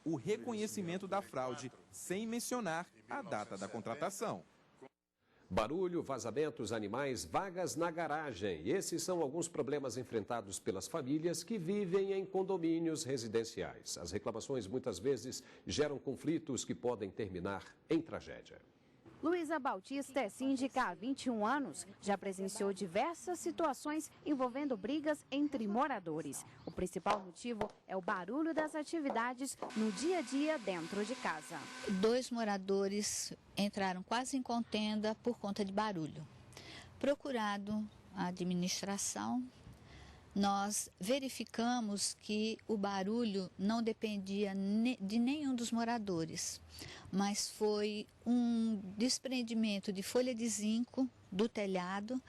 o reconhecimento da fraude, sem mencionar a data da contratação. Barulho, vazamentos, animais, vagas na garagem. Esses são alguns problemas enfrentados pelas famílias que vivem em condomínios residenciais. As reclamações muitas vezes geram conflitos que podem terminar em tragédia. Luísa Bautista é síndica há 21 anos. Já presenciou diversas situações envolvendo brigas entre moradores. O principal motivo é o barulho das atividades no dia a dia dentro de casa. 2 moradores entraram quase em contenda por conta de barulho. Procurado a administração, nós verificamos que o barulho não dependia de nenhum dos moradores, mas foi um desprendimento de folha de zinco do telhado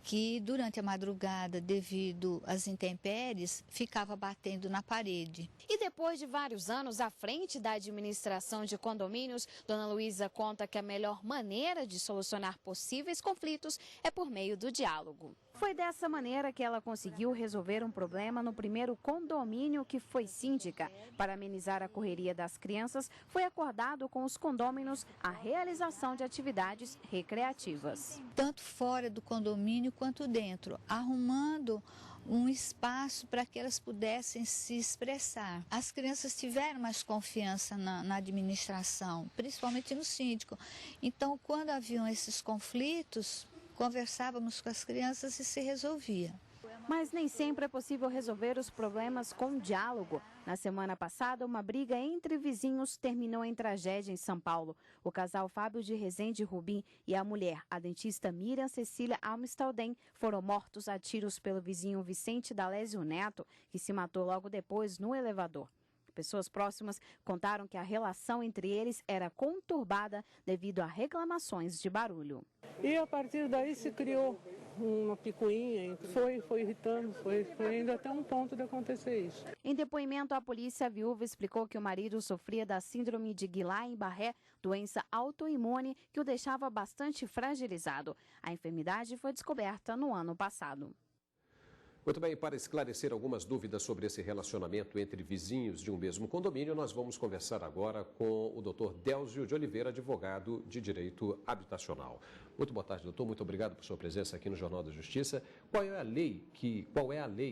que durante a madrugada, devido às intempéries, ficava batendo na parede. E depois de vários anos à frente da administração de condomínios, Dona Luísa conta que a melhor maneira de solucionar possíveis conflitos é por meio do diálogo. Foi dessa maneira que ela conseguiu resolver um problema no primeiro condomínio que foi síndica. Para amenizar a correria das crianças, foi acordado com os condôminos a realização de atividades recreativas. Tanto fora do condomínio quanto dentro, arrumando um espaço para que elas pudessem se expressar. As crianças tiveram mais confiança na administração, principalmente no síndico. Então, quando haviam esses conflitos, conversávamos com as crianças e se resolvia. Mas nem sempre é possível resolver os problemas com diálogo. Na semana passada, uma briga entre vizinhos terminou em tragédia em São Paulo. O casal Fábio de Rezende Rubim e a mulher, a dentista Miriam Cecília Almstalden, foram mortos a tiros pelo vizinho Vicente D'Alessio Neto, que se matou logo depois no elevador. Pessoas próximas contaram que a relação entre eles era conturbada devido a reclamações de barulho. E a partir daí se criou uma picuinha, foi irritando, foi indo até um ponto de acontecer isso. Em depoimento à polícia, a viúva explicou que o marido sofria da síndrome de Guillain-Barré, doença autoimune que o deixava bastante fragilizado. A enfermidade foi descoberta no ano passado. Muito bem, para esclarecer algumas dúvidas sobre esse relacionamento entre vizinhos de um mesmo condomínio, nós vamos conversar agora com o doutor Délcio de Oliveira, advogado de direito habitacional. Muito boa tarde, doutor. Muito obrigado por sua presença aqui no Jornal da Justiça. Qual é a lei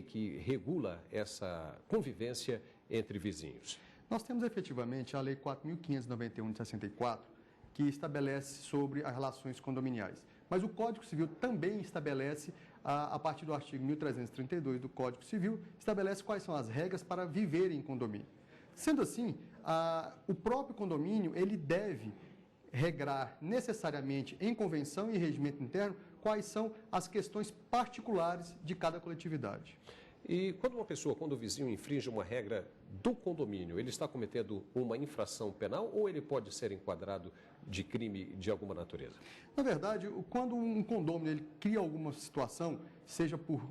que regula essa convivência entre vizinhos? Nós temos efetivamente a Lei 4.591 de 64, que estabelece sobre as relações condominiais. Mas o Código Civil também estabelece, a partir do artigo 1332 do Código Civil, estabelece quais são as regras para viver em condomínio. Sendo assim, o próprio condomínio ele deve regrar necessariamente em convenção e regimento interno quais são as questões particulares de cada coletividade. E quando o vizinho infringe uma regra do condomínio, ele está cometendo uma infração penal ou ele pode ser enquadrado de crime de alguma natureza? Na verdade, quando um condômino ele cria alguma situação, seja por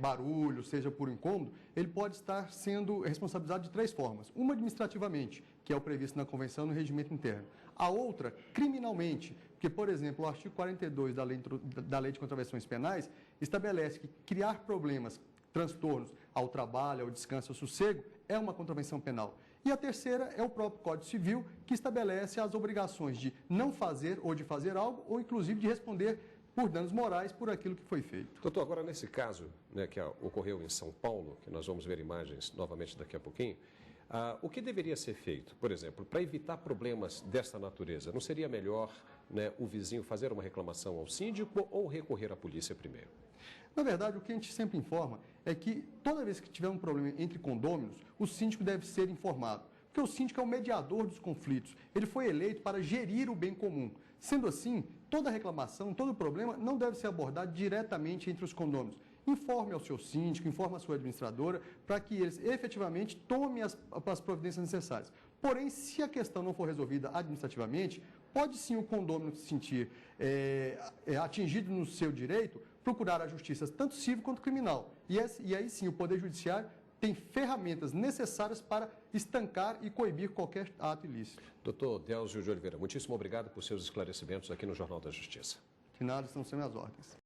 barulho, seja por incômodo, ele pode estar sendo responsabilizado de 3 formas. Uma administrativamente, que é o previsto na Convenção e no regimento interno. A outra, criminalmente, porque, por exemplo, o artigo 42 da Lei de Contravenções Penais estabelece que criar problemas, transtornos ao trabalho, ao descanso, ao sossego, é uma contravenção penal. E a terceira é o próprio Código Civil, que estabelece as obrigações de não fazer ou de fazer algo, ou inclusive de responder por danos morais por aquilo que foi feito. Doutor, agora nesse caso que ocorreu em São Paulo, que nós vamos ver imagens novamente daqui a pouquinho, o que deveria ser feito, por exemplo, para evitar problemas dessa natureza? Não seria melhor o vizinho fazer uma reclamação ao síndico ou recorrer à polícia primeiro? Na verdade, o que a gente sempre informa é que toda vez que tiver um problema entre condôminos, o síndico deve ser informado. Porque o síndico é o mediador dos conflitos. Ele foi eleito para gerir o bem comum. Sendo assim, toda reclamação, todo problema não deve ser abordado diretamente entre os condôminos. Informe ao seu síndico, informe à sua administradora, para que eles efetivamente tomem as providências necessárias. Porém, se a questão não for resolvida administrativamente, pode sim o condômino se sentir atingido no seu direito, procurar a justiça, tanto civil quanto criminal. E aí sim, o Poder Judiciário tem ferramentas necessárias para estancar e coibir qualquer ato ilícito. Doutor Délcio de Oliveira, muitíssimo obrigado por seus esclarecimentos aqui no Jornal da Justiça. De nada, estão sendo as ordens.